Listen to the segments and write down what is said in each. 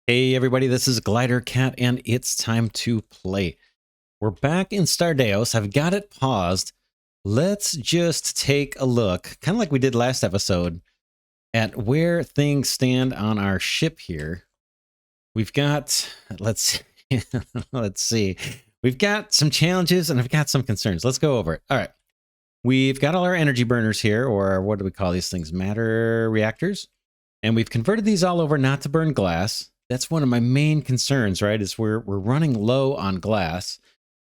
Hey everybody, this is Glidercat and it's time to play. We're back in Stardeus. I've got it paused. Let's just take a look, kind of like we did last episode, at where things stand on our ship here. We've got, let's see. We've got some challenges and I've got some concerns. Let's go over it. All right. We've got all our energy burners here, or what do we call these things? Matter reactors. And we've converted these all over not to burn glass. That's one of my main concerns, right? Is we're running low on glass.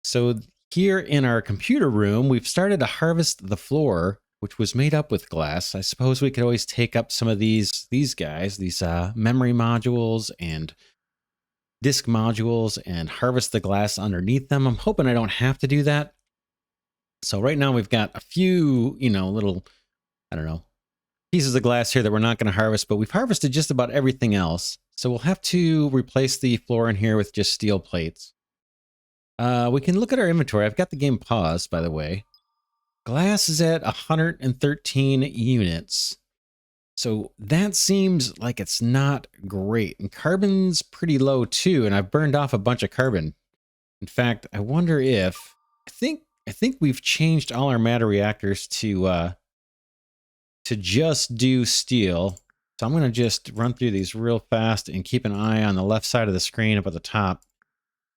So here in our computer room, we've started to harvest the floor, which was made up with glass. I suppose we could always take up some of these guys, these memory modules and disk modules, and harvest the glass underneath them. I'm hoping I don't have to do that. So right now we've got a few, little, I don't know, pieces of glass here that we're not going to harvest, but we've harvested just about everything else. So we'll have to replace the floor in here with just steel plates. We can look at our inventory. I've got the game paused, by the way. Glass is at 113 units. So that seems like it's not great. And carbon's pretty low too, and I've burned off a bunch of carbon. In fact, I wonder if I think we've changed all our matter reactors to just do steel. So I'm going to just run through these real fast and keep an eye on the left side of the screen up at the top.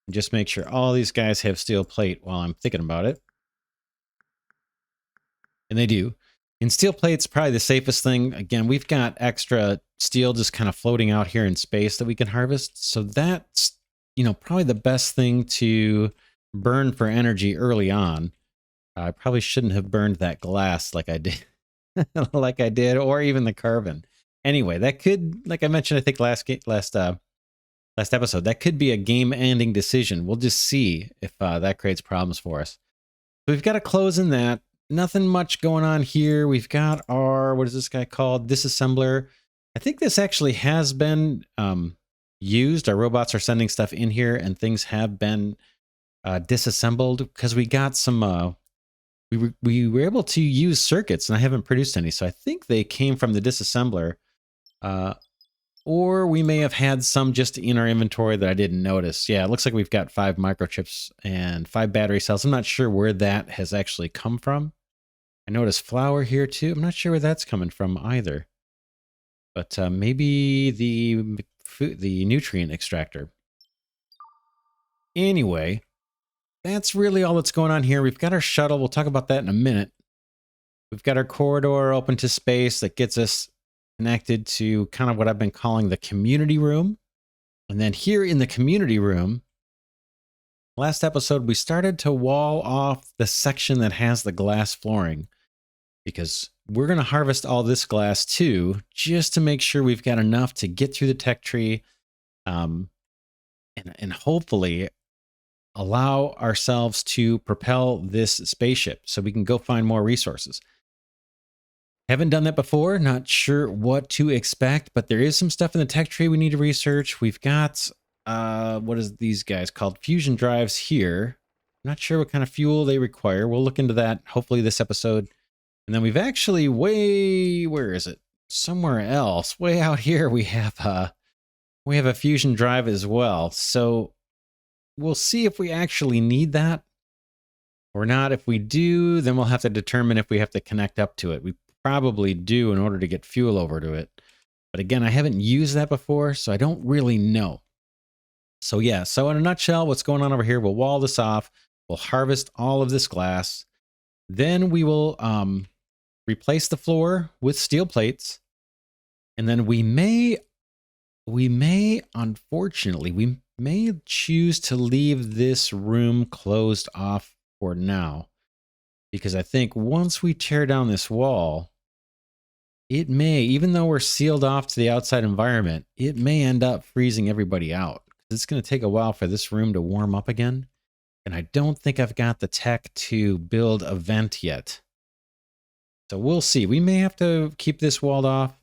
And just make sure all these guys have steel plate while I'm thinking about it. And they do. And steel plate's probably the safest thing. Again, we've got extra steel just kind of floating out here in space that we can harvest. So that's, probably the best thing to burn for energy early on. I probably shouldn't have burned that glass like I did. Or even the carbon. Anyway, that could, like I mentioned, I think last episode, that could be a game-ending decision. We'll just see if that creates problems for us. So we've got a close in that. Nothing much going on here. We've got our, what is this guy called? Disassembler. I think this actually has been used. Our robots are sending stuff in here, and things have been disassembled because we got some. We were able to use circuits, and I haven't produced any, so I think they came from the disassembler. Or we may have had some just in our inventory that I didn't notice. Yeah, it looks like we've got 5 microchips and 5 battery cells. I'm not sure where that has actually come from. I noticed flour here too. I'm not sure where that's coming from either. But maybe the nutrient extractor. Anyway, that's really all that's going on here. We've got our shuttle. We'll talk about that in a minute. We've got our corridor open to space that gets us connected to kind of what I've been calling the community room. And then here in the community room, last episode, we started to wall off the section that has the glass flooring, because we're going to harvest all this glass too, just to make sure we've got enough to get through the tech tree, and hopefully allow ourselves to propel this spaceship so we can go find more resources. Haven't done that before, not sure what to expect, but there is some stuff in the tech tree we need to research. We've got, what is these guys called? Fusion drives here. Not sure what kind of fuel they require. We'll look into that hopefully this episode. And then we've actually where is it? Somewhere else, way out here, we have a fusion drive as well. So we'll see if we actually need that or not. If we do, then we'll have to determine if we have to connect up to it. We probably do in order to get fuel over to it. But again, I haven't used that before, so I don't really know. So yeah, so in a nutshell, what's going on over here, we'll wall this off. We'll harvest all of this glass. Then we will replace the floor with steel plates. And then we may, unfortunately, we may choose to leave this room closed off for now. Because I think once we tear down this wall, it may, even though we're sealed off to the outside environment, it may end up freezing everybody out. It's going to take a while for this room to warm up again. And I don't think I've got the tech to build a vent yet. So we'll see. We may have to keep this walled off.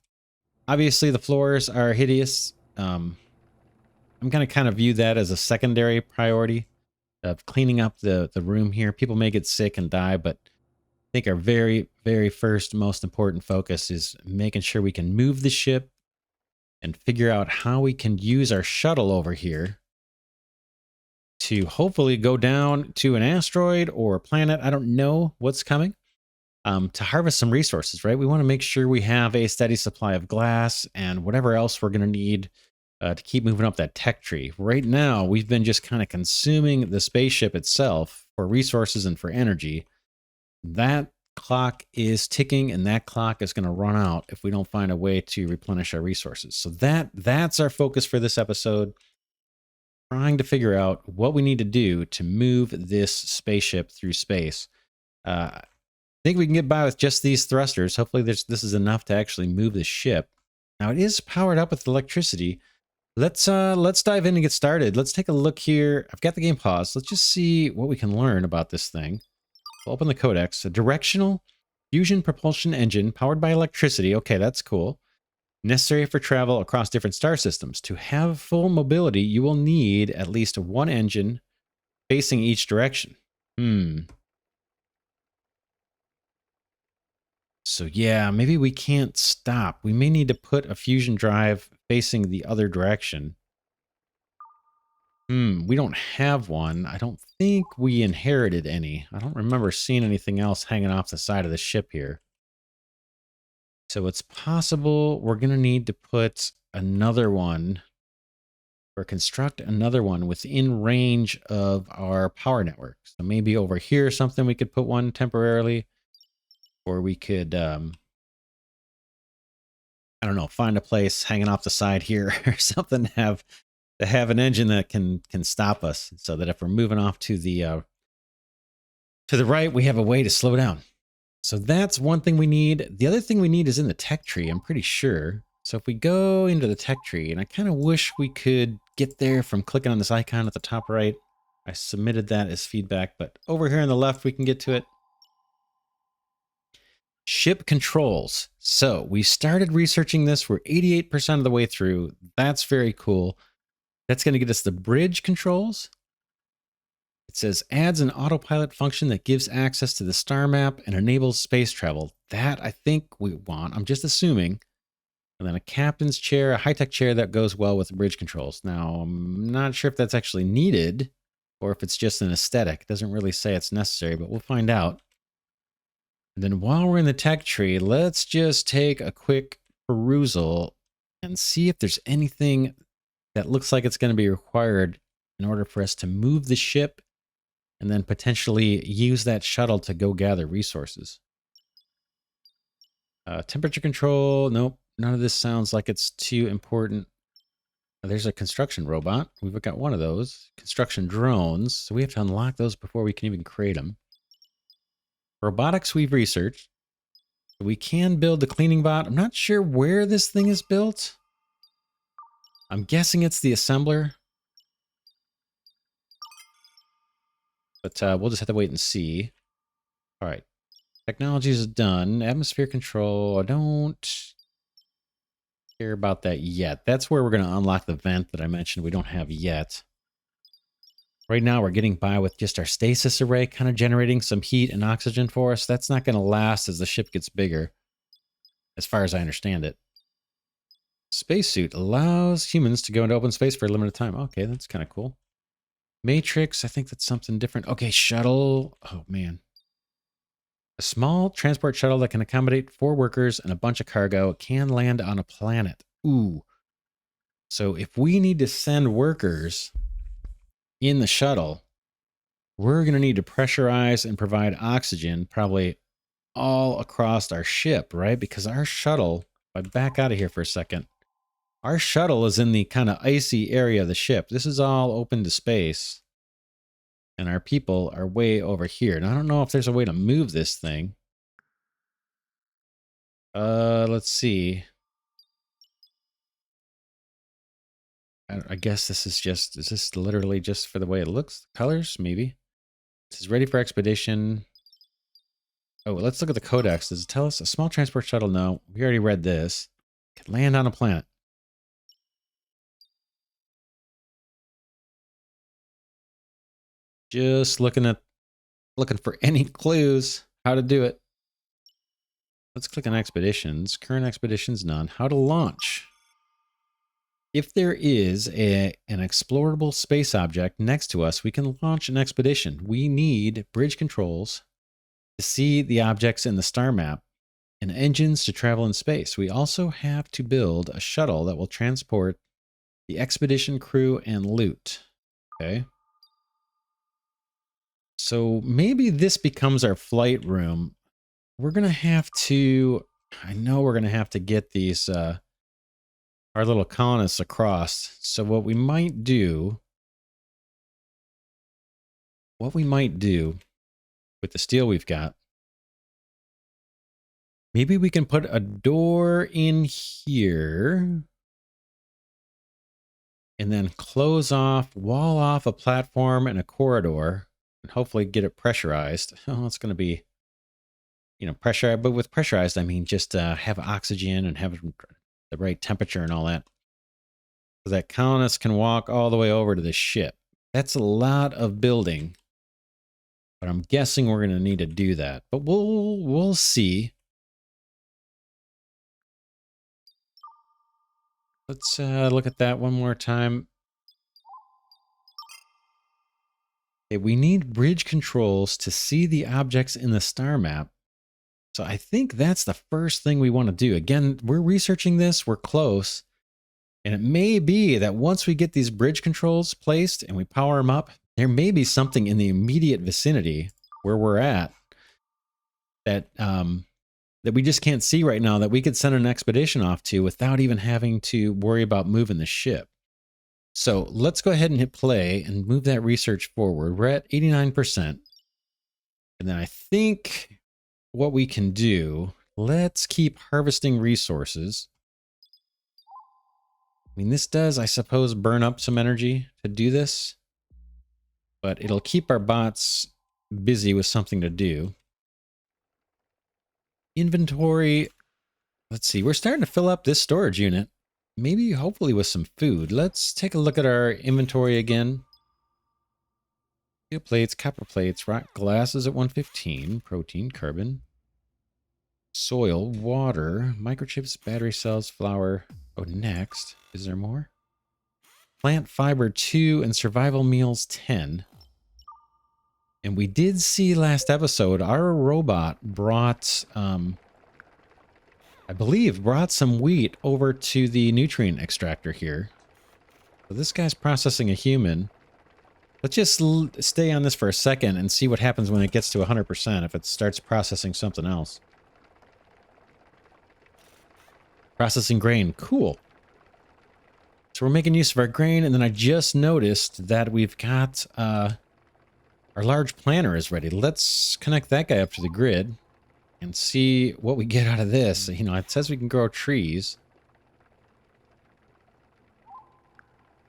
Obviously, the floors are hideous. I'm going to kind of view that as a secondary priority of cleaning up the room here. People may get sick and die, but I think our very, very first most important focus is making sure we can move the ship and figure out how we can use our shuttle over here to hopefully go down to an asteroid or a planet. I don't know what's coming. To harvest some resources, right? We want to make sure we have a steady supply of glass and whatever else we're going to need to keep moving up that tech tree. Right now, we've been just kind of consuming the spaceship itself for resources and for energy. That clock is ticking, and that clock is going to run out if we don't find a way to replenish our resources. So that's our focus for this episode. Trying to figure out what we need to do to move this spaceship through space. I think we can get by with just these thrusters. Hopefully this is enough to actually move the ship. Now it is powered up with electricity. Let's dive in and get started. Let's take a look here. I've got the game paused. Let's just see what we can learn about this thing. We'll open the codex. A directional fusion propulsion engine powered by electricity. Okay, that's cool. Necessary for travel across different star systems. To have full mobility, you will need at least one engine facing each direction. So yeah, maybe we can't stop. We may need to put a fusion drive facing the other direction. We don't have one. I don't think we inherited any. I don't remember seeing anything else hanging off the side of the ship here. So it's possible we're going to need to put another one or construct another one within range of our power network. So maybe over here or something we could put one temporarily, or we could I don't know, find a place hanging off the side here or something to have an engine that can stop us, so that if we're moving off to the right, we have a way to slow down. So that's one thing we need. The other thing we need is in the tech tree, I'm pretty sure. So if we go into the tech tree, and I kind of wish we could get there from clicking on this icon at the top right. I submitted that as feedback, but over here on the left, we can get to it. Ship controls. So we started researching this. We're 88% of the way through. That's very cool. That's going to get us the bridge controls. It says adds an autopilot function that gives access to the star map and enables space travel. That I think we want. I'm just assuming. And then a captain's chair, a high-tech chair that goes well with bridge controls. Now, I'm not sure if that's actually needed or if it's just an aesthetic. It doesn't really say it's necessary, but we'll find out. And then while we're in the tech tree, let's just take a quick perusal and see if there's anything that looks like it's going to be required in order for us to move the ship and then potentially use that shuttle to go gather resources. Temperature control. Nope. None of this sounds like it's too important. There's a construction robot. We've got one of those. Construction drones. So we have to unlock those before we can even create them. Robotics we've researched. We can build the cleaning bot. I'm not sure where this thing is built. I'm guessing it's the assembler. But we'll just have to wait and see. All right. Technology is done. Atmosphere control. I don't care about that yet. That's where we're going to unlock the vent that I mentioned we don't have yet. Right now, we're getting by with just our stasis array, kind of generating some heat and oxygen for us. That's not going to last as the ship gets bigger, as far as I understand it. Spacesuit allows humans to go into open space for a limited time. Okay, that's kind of cool. Matrix, I think that's something different. Okay, shuttle. Oh, man. A small transport shuttle that can accommodate 4 workers and a bunch of cargo can land on a planet. Ooh. So if we need to send workers in the shuttle, we're going to need to pressurize and provide oxygen probably all across our ship, right? Because our shuttle, if I back out of here for a second, our shuttle is in the kind of icy area of the ship. This is all open to space. And our people are way over here. And I don't know if there's a way to move this thing. Let's see. I guess this is just, is this literally just for the way it looks? Colors, maybe. This is ready for expedition. Oh, let's look at the codex. Does it tell us a small transport shuttle? No, we already read this. Can land on a planet. Just looking for any clues how to do it. Let's click on expeditions. Current expeditions, none. How to launch. If there is an explorable space object next to us, we can launch an expedition. We need bridge controls to see the objects in the star map and engines to travel in space. We also have to build a shuttle that will transport the expedition crew and loot. Okay. So maybe this becomes our flight room. We're going to have to, I know we're going to have to get these, our little colonists across. So what we might do with the steel we've got, maybe we can put a door in here and then close off, wall off a platform and a corridor and hopefully get it pressurized. Oh, it's going to be, you know, pressure, but with pressurized, I mean, just have oxygen and have the right temperature and all that. So that colonist can walk all the way over to the ship. That's a lot of building, but I'm guessing we're going to need to do that. But we'll see. Let's look at that one more time. Okay, we need bridge controls to see the objects in the star map. So I think that's the first thing we want to do. Again, we're researching this. We're close. And it may be that once we get these bridge controls placed and we power them up, there may be something in the immediate vicinity where we're at that that we just can't see right now that we could send an expedition off to without even having to worry about moving the ship. So let's go ahead and hit play and move that research forward. We're at 89%. And then I think what we can do, let's keep harvesting resources. I mean, this does, I suppose, burn up some energy to do this, but it'll keep our bots busy with something to do. Inventory. Let's see. We're starting to fill up this storage unit. Maybe, hopefully, with some food. Let's take a look at our inventory again. Steel plates, copper plates, rock glasses at 115, protein, carbon, soil, water, microchips, battery cells, flour. Oh, next. Is there more? Plant fiber 2 and survival meals 10. And we did see last episode, our robot brought, I believe, brought some wheat over to the nutrient extractor here. So this guy's processing a human. Let's just stay on this for a second and see what happens when it gets to 100%, if it starts processing something else. Processing grain. Cool. So we're making use of our grain, and then I just noticed that we've got our large planter is ready. Let's connect that guy up to the grid and see what we get out of this. You know, it says we can grow trees.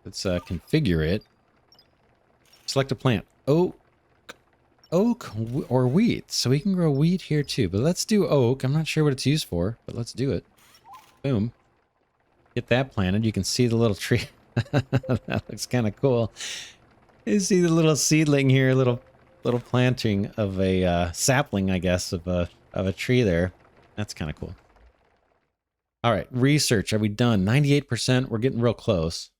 Let's configure it. Select a plant. Oak or wheat. So we can grow wheat here too. But let's do oak. I'm not sure what it's used for, but let's do it. Boom. Get that planted. You can see the little tree. That looks kind of cool. You see the little seedling here, little planting of a sapling, I guess, of a tree there. That's kind of cool. All right, research. Are we done? 98%. We're getting real close.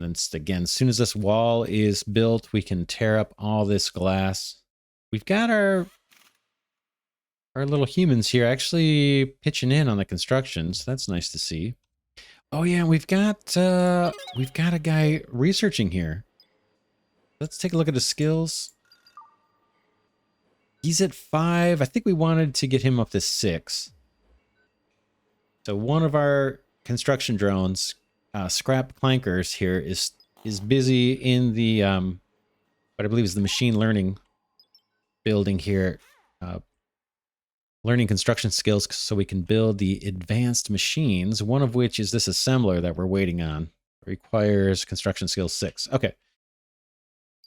And again, as soon as this wall is built, we can tear up all this glass. We've got our little humans here actually pitching in on the construction, so that's nice to see. Oh yeah, we've got a guy researching here. Let's take a look at his skills. He's at 5. I think we wanted to get him up to 6. So one of our construction drones, Scrap Clankers here, is busy in the what I believe is the machine learning building here, learning construction skills so we can build the advanced machines, one of which is this assembler that we're waiting on. It requires construction skills 6. Okay.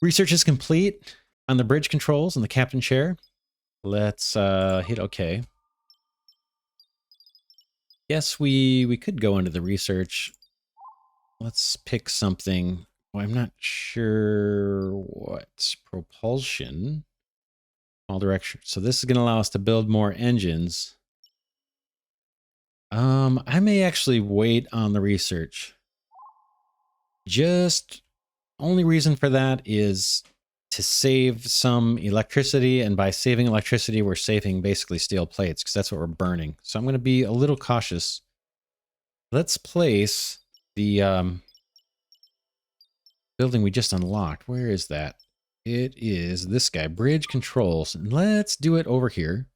Research is complete on the bridge controls and the captain chair. Let's hit OK. Yes, we could go into the research. Let's pick something. Well, I'm not sure what. Propulsion. All direction. So this is going to allow us to build more engines. I may actually wait on the research. Just only reason for that is to save some electricity, and by saving electricity, we're saving basically steel plates because that's what we're burning. So I'm going to be a little cautious. Let's place the building we just unlocked. Where is that? It is this guy, bridge controls. And let's do it over here.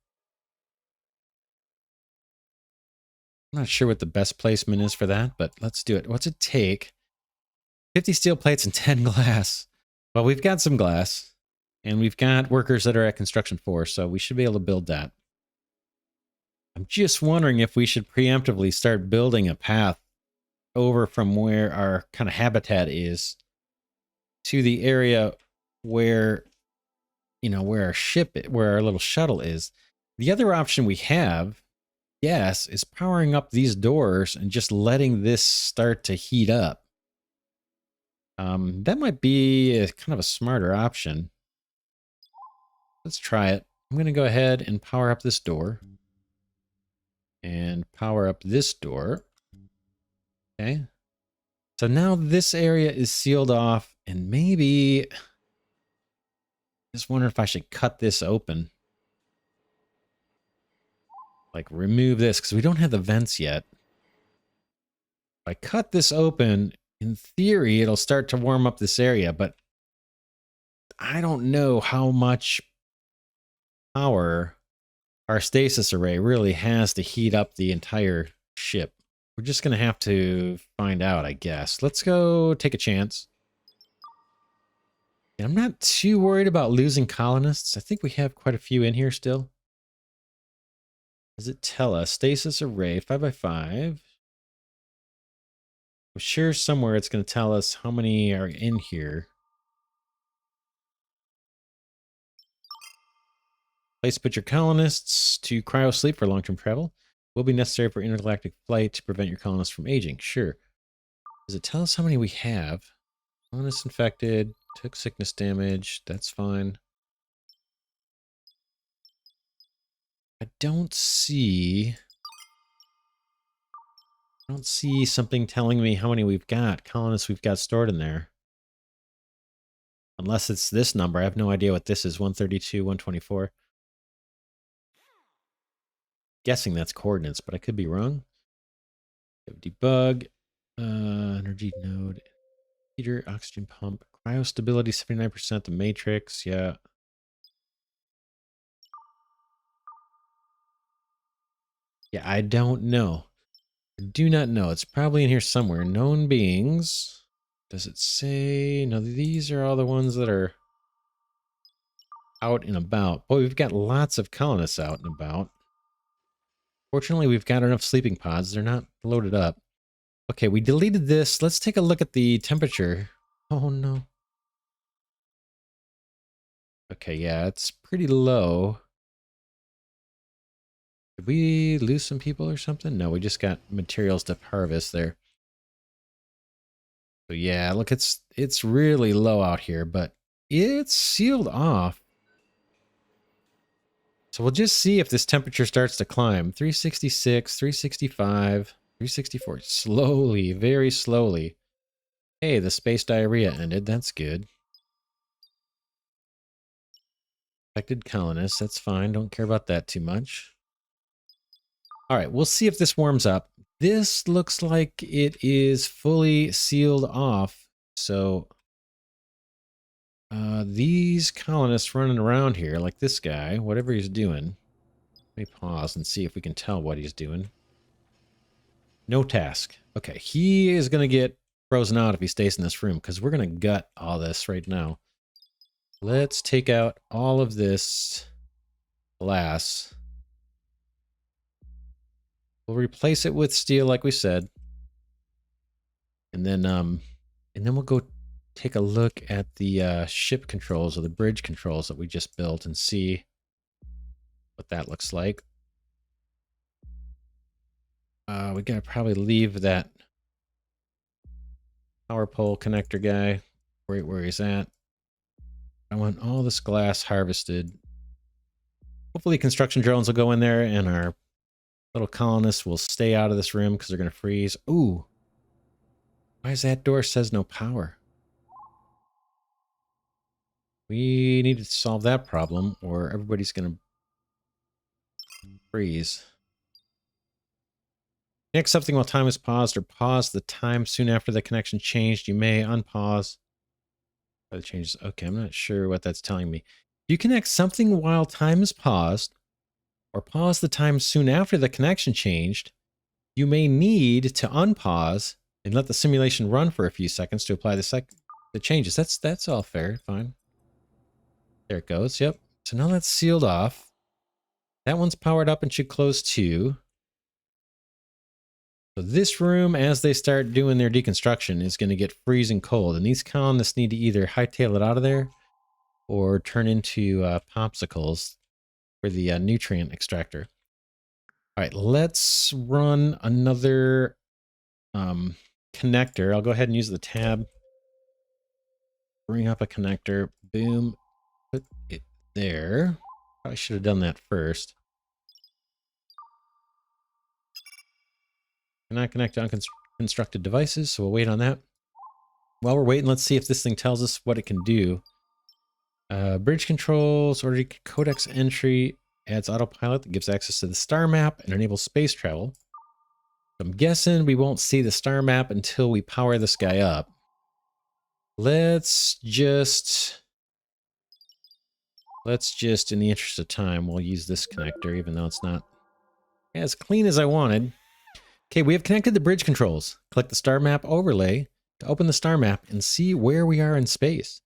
I'm not sure what the best placement is for that, but let's do it. What's it take? 50 steel plates and 10 glass. Well, we've got some glass, and we've got workers that are at construction 4, so we should be able to build that. I'm just wondering if we should preemptively start building a path over from where our kind of habitat is to the area where, you know, where our ship, where our little shuttle is. The other option we have, yes, is powering up these doors and just letting this start to heat up. That might be a kind of a smarter option. Let's try it. I'm going to go ahead and power up this door. And power up this door. Okay. So now this area is sealed off, and maybe just wonder if I should cut this open. Like remove this, because we don't have the vents yet. If I cut this open, in theory, it'll start to warm up this area, but I don't know how much power our stasis array really has to heat up the entire ship. We're just going to have to find out, I guess. Let's go take a chance. And I'm not too worried about losing colonists. I think we have quite a few in here still. Does it tell us? Stasis array, 5x5. I'm sure somewhere it's going to tell us how many are in here. Place to put your colonists to cryo sleep for long-term travel. Will be necessary for intergalactic flight to prevent your colonists from aging. Sure. Does it tell us how many we have? Colonists infected. Took sickness damage. That's fine. I don't see something telling me how many we've got, colonists we've got stored in there. Unless it's this number. I have no idea what this is. 132, 124. Guessing that's coordinates, but I could be wrong. Debug. Energy node. Heater, oxygen pump. Cryo stability, 79%. The matrix, yeah. Yeah, I don't know. I do not know. It's probably in here somewhere. Known beings. Does it say? No, these are all the ones that are out and about. Boy, we've got lots of colonists out and about. Fortunately, we've got enough sleeping pods. They're not loaded up. Okay, we deleted this. Let's take a look at the temperature. Oh, no. Okay, yeah, it's pretty low. Did we lose some people or something? No, we just got materials to harvest there. So yeah, look, it's really low out here, but it's sealed off. So we'll just see if this temperature starts to climb. 366, 365, 364. Slowly, very slowly. Hey, the space diarrhea ended. That's good. Affected colonists. That's fine. Don't care about that too much. All right, we'll see if this warms up. This looks like it is fully sealed off. So these colonists running around here, like this guy, whatever he's doing. Let me pause and see if we can tell what he's doing. No task. Okay, he is going to get frozen out if he stays in this room, because we're going to gut all this right now. Let's take out all of this glass. We'll replace it with steel like we said. And then we'll go take a look at the ship controls or the bridge controls that we just built and see what that looks like. We gotta probably leave that power pole connector guy right where he's at. I want all this glass harvested. Hopefully construction drones will go in there and our Little colonists will stay out of this room because they're going to freeze. Ooh. Why is that door says no power? We need to solve that problem or everybody's going to freeze. Connect something while time is paused or pause the time soon after the connection changed. You may unpause. The changes. Okay, I'm not sure what that's telling me. If you connect something while time is paused or pause the time soon after the connection changed, you may need to unpause and let the simulation run for a few seconds to apply the changes. That's all fair. Fine. There it goes. Yep. So now that's sealed off. That one's powered up and should close too. So this room, as they start doing their deconstruction, is going to get freezing cold. And these colonists need to either hightail it out of there or turn into popsicles for the nutrient extractor. All right, let's run another connector. I'll go ahead and use the tab. Bring up a connector. Boom. Put it there. Probably should have done that first. Cannot connect to unconstructed devices, so we'll wait on that. While we're waiting, let's see if this thing tells us what it can do. Bridge controls, order codex entry, adds autopilot that gives access to the star map and enables space travel. I'm guessing we won't see the star map until we power this guy up. Let's just, in the interest of time, we'll use this connector, even though it's not as clean as I wanted. Okay, we have connected the bridge controls. Click the star map overlay to open the star map and see where we are in space.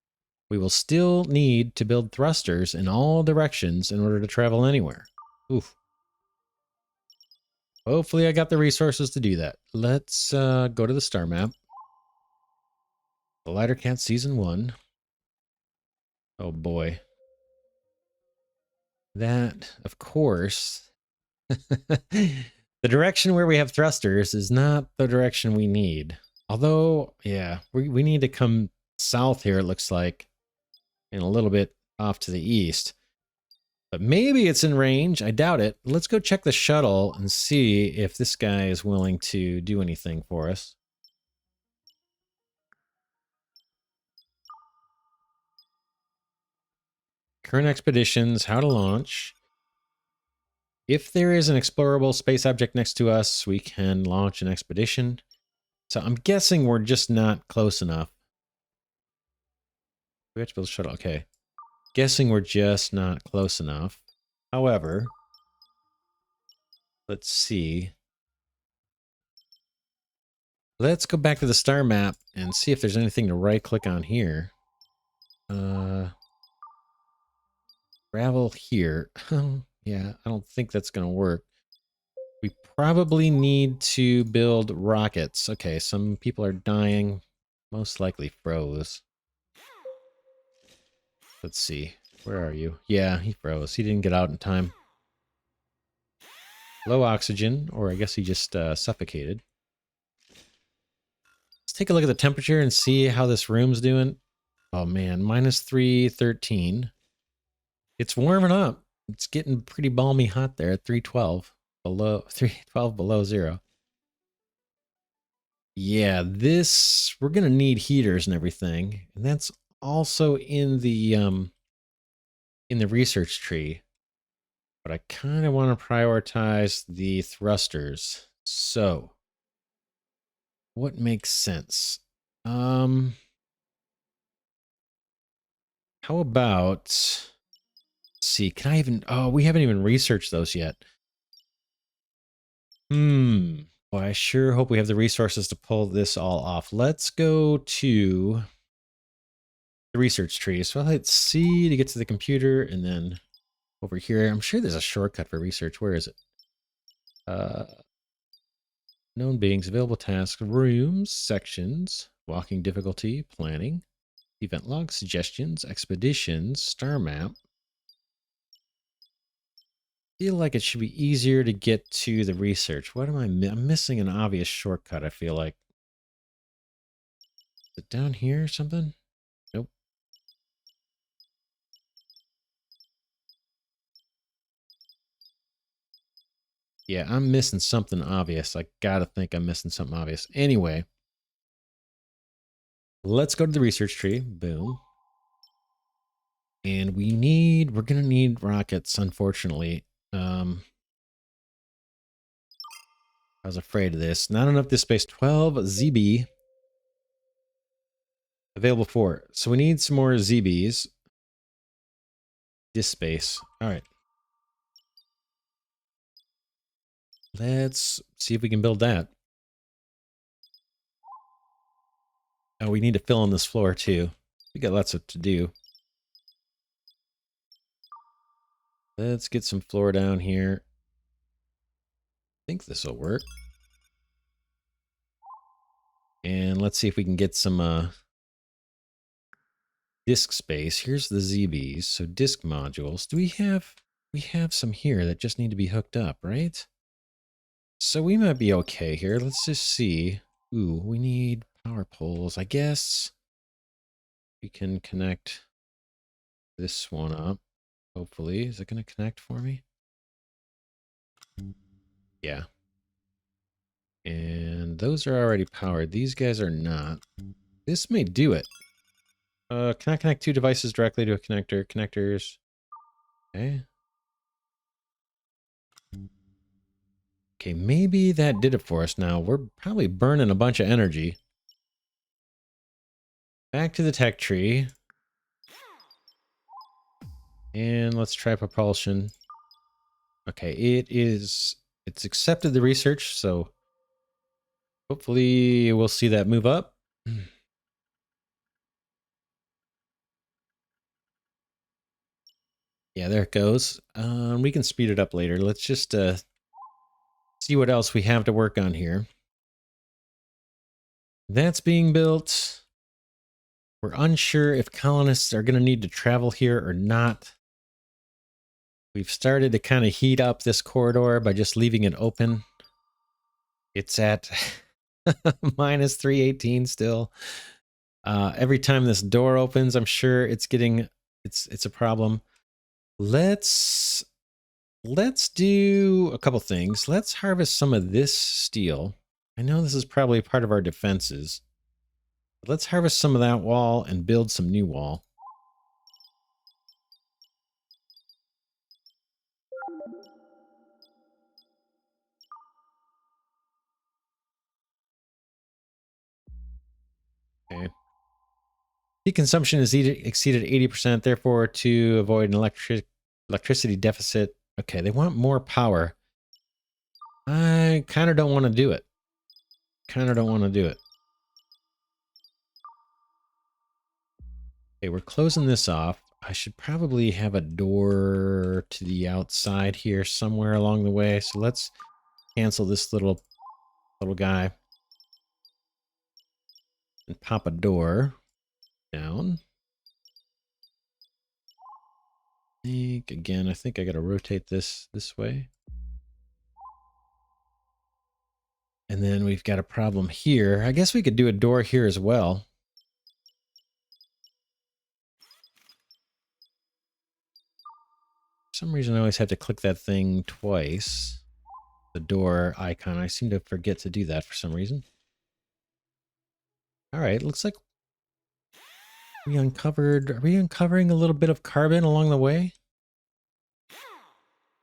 We will still need to build thrusters in all directions in order to travel anywhere. Oof. Hopefully I got the resources to do that. Let's go to the star map. Glidercat Season 1. Oh boy. That, of course, the direction where we have thrusters is not the direction we need. Although, yeah, we need to come south here, it looks like, and a little bit off to the east. But maybe it's in range. I doubt it. Let's go check the shuttle and see if this guy is willing to do anything for us. Current expeditions, how to launch. If there is an explorable space object next to us, we can launch an expedition. So I'm guessing we're just not close enough. We have to build a shuttle. Okay. Guessing we're just not close enough. However, let's see. Let's go back to the star map and see if there's anything to right click on here. Travel here. Yeah, I don't think that's going to work. We probably need to build rockets. Okay, some people are dying. Most likely froze. Let's see. Where are you? Yeah, he froze. He didn't get out in time. Low oxygen, or I guess he just suffocated. Let's take a look at the temperature and see how this room's doing. Oh man, -313. It's warming up. It's getting pretty balmy hot there at 312 below zero. Yeah, this, we're gonna need heaters and everything, and that's also in the research tree. But I kind of want to prioritize the thrusters. So, what makes sense? How about, let's see, can I even, oh, we haven't even researched those yet. Boy, I sure hope we have the resources to pull this all off. Let's go to the research tree. So I'll hit C to get to the computer, and then over here, I'm sure there's a shortcut for research. Where is it? Known beings, available tasks, rooms, sections, walking difficulty, planning, event log, suggestions, expeditions, star map. Feel like it should be easier to get to the research. What am I'm missing an obvious shortcut, I feel like. Is it down here or something? Nope. Yeah, I'm missing something obvious. I gotta think I'm missing something obvious. Anyway, let's go to the research tree. Boom. And we're gonna need rockets, unfortunately. I was afraid of this. Not enough this space. 12 ZB available for. So we need some more ZBs. This space. All right. Let's see if we can build that. Oh, we need to fill in this floor too. We got lots of to do. Let's get some floor down here. I think this will work. And let's see if we can get some disk space. Here's the ZBs. So disk modules. Do we have some here that just need to be hooked up, right? So we might be okay here. Let's just see. Ooh, we need power poles. I guess we can connect this one up. Hopefully. Is it going to connect for me? Yeah. And those are already powered. These guys are not. This may do it. Can I connect two devices directly to a connector? Connectors. Okay. Okay, maybe that did it for us now. We're probably burning a bunch of energy. Back to the tech tree. And let's try propulsion. Okay, it's accepted the research, so hopefully we'll see that move up. Yeah, there it goes. We can speed it up later. Let's just see what else we have to work on here. That's being built. We're unsure if colonists are going to need to travel here or not. We've started to kind of heat up this corridor by just leaving it open. It's at minus 318 still. Every time this door opens, I'm sure it's a problem. Let's do a couple things. Let's harvest some of this steel. I know this is probably part of our defenses. But let's harvest some of that wall and build some new wall. Okay. Heat consumption is exceeded 80%, therefore to avoid an electricity deficit. Okay, they want more power. I kind of don't want to do it. Okay, we're closing this off. I should probably have a door to the outside here somewhere along the way. So let's cancel this little guy and pop a door down. I think I got to rotate this way. And then we've got a problem here. I guess we could do a door here as well. For some reason, I always have to click that thing twice. The door icon. I seem to forget to do that for some reason. All right, looks like are we uncovering a little bit of carbon along the way?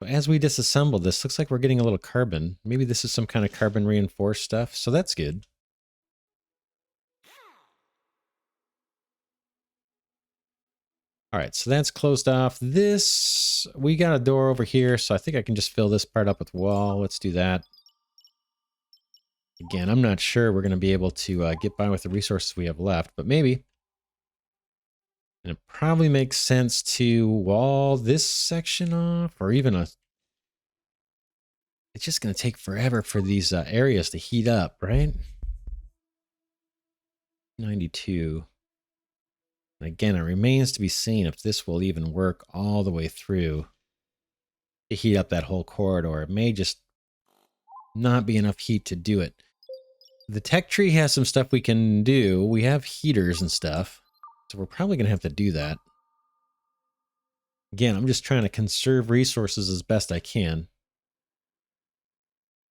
As we disassemble this, looks like we're getting a little carbon. Maybe this is some kind of carbon reinforced stuff, so that's good. All right, so that's closed off. This, we got a door over here, so I think I can just fill this part up with wall. Let's do that. Again, I'm not sure we're going to be able to get by with the resources we have left, but maybe. And it probably makes sense to wall this section off, or even a... It's just going to take forever for these areas to heat up, right? 92. And again, it remains to be seen if this will even work all the way through to heat up that whole corridor. It may just not be enough heat to do it. The tech tree has some stuff we can do. We have heaters and stuff, so we're probably going to have to do that. Again, I'm just trying to conserve resources as best I can.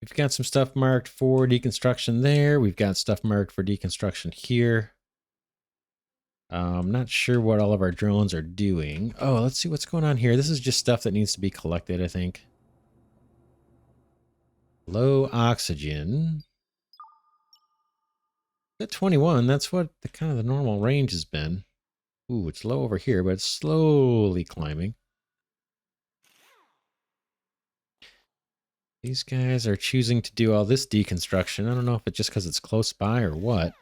We've got some stuff marked for deconstruction there. We've got stuff marked for deconstruction here. I'm not sure what all of our drones are doing. Oh, let's see what's going on here. This is just stuff that needs to be collected, I think. Low oxygen. At 21, that's what the kind of the normal range has been. Ooh, it's low over here, but it's slowly climbing. These guys are choosing to do all this deconstruction. I don't know if it's just because it's close by or what.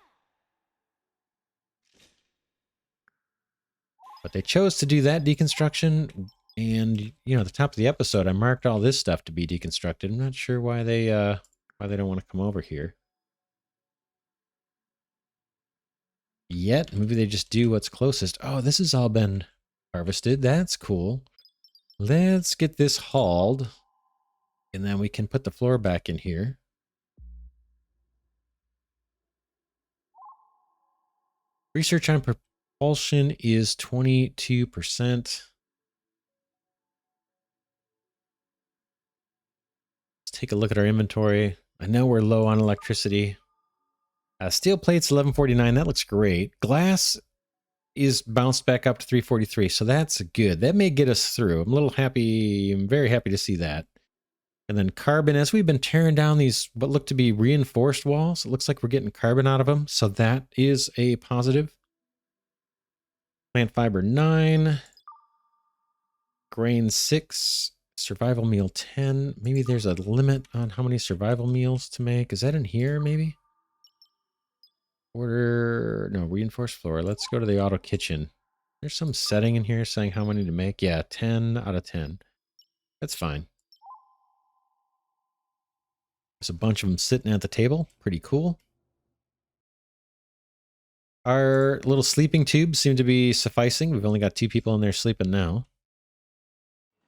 But they chose to do that deconstruction. And, you know, at the top of the episode, I marked all this stuff to be deconstructed. I'm not sure why they don't want to come over here. Yet, maybe they just do what's closest. Oh, this has all been harvested. That's cool. Let's get this hauled. And then we can put the floor back in here. Research on propulsion is 22%. Let's take a look at our inventory. I know we're low on electricity. Steel plates, 1149. That looks great. Glass is bounced back up to 343. So that's good. That may get us through. I'm a little happy. I'm very happy to see that. And then carbon, as we've been tearing down these what look to be reinforced walls, it looks like we're getting carbon out of them. So that is a positive. Plant fiber 9. Grain 6. Survival meal 10. Maybe there's a limit on how many survival meals to make. Is that in here, maybe? Order, no, reinforced floor. Let's go to the auto kitchen. There's some setting in here saying how many to make. Yeah, 10 out of 10. That's fine. There's a bunch of them sitting at the table. Pretty cool. Our little sleeping tubes seem to be sufficing. We've only got 2 people in there sleeping now.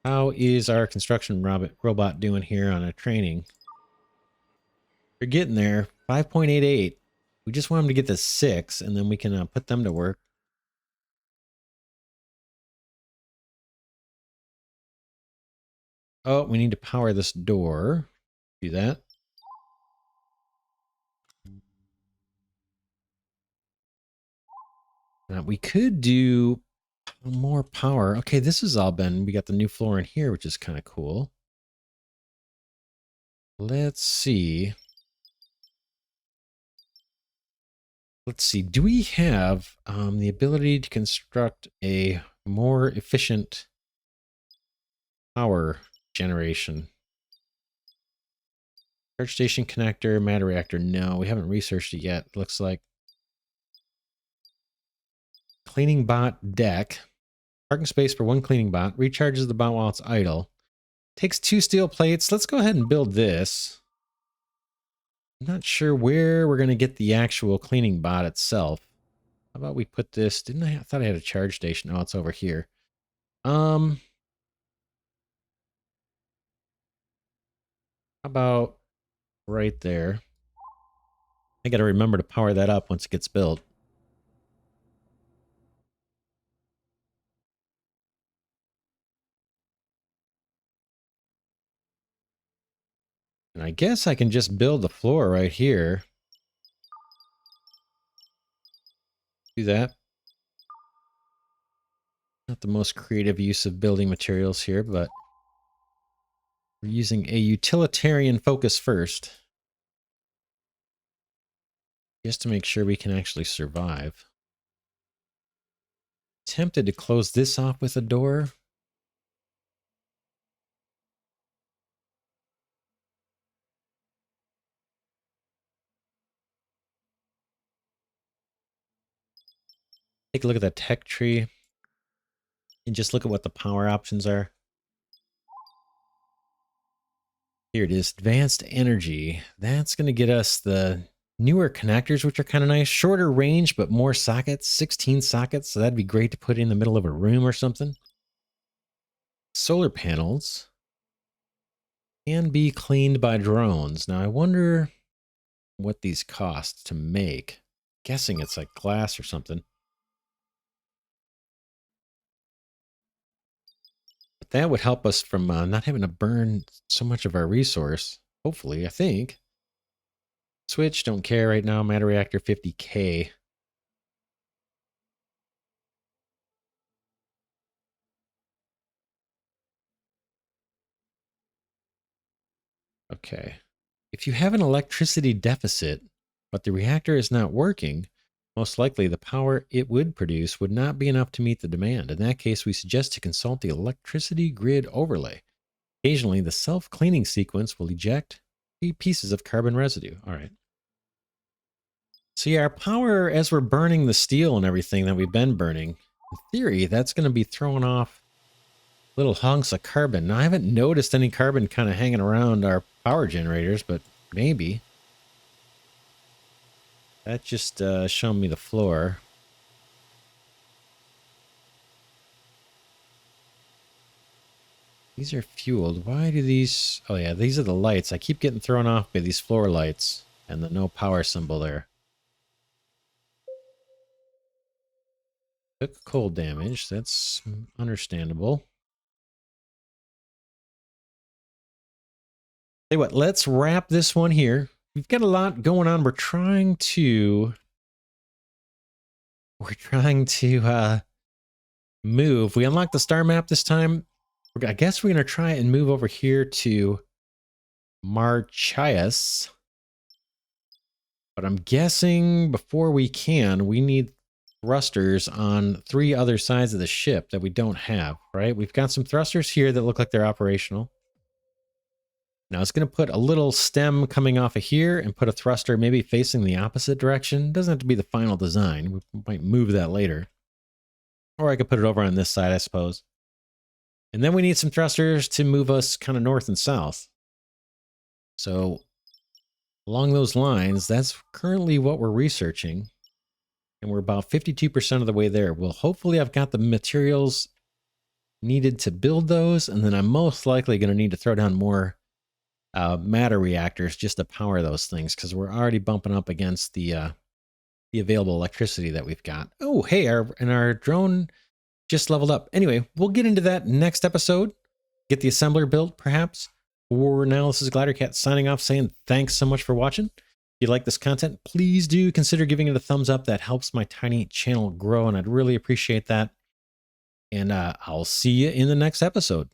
How is our construction robot doing here on a training? They're getting there. 5.88. We just want them to get to 6, and then we can put them to work. Oh, we need to power this door. Do that. Now, we could do more power. Okay, this has all been... We got the new floor in here, which is kind of cool. Let's see. Let's see. Do we have the ability to construct a more efficient power generation? Charge station connector, matter reactor. No, we haven't researched it yet. Looks like cleaning bot deck. Parking space for 1 cleaning bot. Recharges the bot while it's idle. Takes 2 steel plates. Let's go ahead and build this. I'm not sure where we're going to get the actual cleaning bot itself. How about we put this... I thought I had a charge station. Oh, it's over here. How about right there? I got to remember to power that up once it gets built. And I guess I can just build the floor right here. Do that. Not the most creative use of building materials here, but we're using a utilitarian focus first. Just to make sure we can actually survive. Tempted to close this off with a door. Take a look at that tech tree. And just look at what the power options are. Here it is, advanced energy. That's going to get us the newer connectors, which are kind of nice. Shorter range, but more sockets, 16 sockets. So that'd be great to put in the middle of a room or something. Solar panels can be cleaned by drones. Now I wonder what these cost to make. Guessing it's like glass or something. But that would help us from not having to burn so much of our resource. Hopefully, I think. Switch, don't care right now. Matter reactor 50K. Okay. If you have an electricity deficit, but the reactor is not working, most likely the power it would produce would not be enough to meet the demand. In that case, we suggest to consult the electricity grid overlay. Occasionally, the self-cleaning sequence will eject pieces of carbon residue. All right. So yeah, our power, as we're burning the steel and everything that we've been burning, in theory, that's going to be throwing off little hunks of carbon. Now, I haven't noticed any carbon kind of hanging around our power generators, but maybe. That just showing me the floor. These are fueled. Why do these... Oh yeah, these are the lights. I keep getting thrown off by these floor lights and the no power symbol there. Took cold damage. That's understandable. Hey, what? Let's wrap this one here. We've got a lot going on. We're trying to move. We unlocked the star map this time. I guess we're going to try and move over here to Marchias. But I'm guessing before we can, we need thrusters on 3 other sides of the ship that we don't have, right? We've got some thrusters here that look like they're operational. Now it's going to put a little stem coming off of here and put a thruster maybe facing the opposite direction. Doesn't have to be the final design. We might move that later. Or I could put it over on this side, I suppose. And then we need some thrusters to move us kind of north and south. So along those lines, that's currently what we're researching. And we're about 52% of the way there. Well, hopefully I've got the materials needed to build those. And then I'm most likely going to need to throw down more matter reactors just to power those things, because we're already bumping up against the available electricity that we've got. Oh, hey, our drone just leveled up. Anyway, we'll get into that next episode. Get the assembler built, perhaps. For now, this is Glidercat signing off, saying thanks so much for watching. If you like this content, please do consider giving it a thumbs up. That helps my tiny channel grow, and I'd really appreciate that. And I'll see you in the next episode.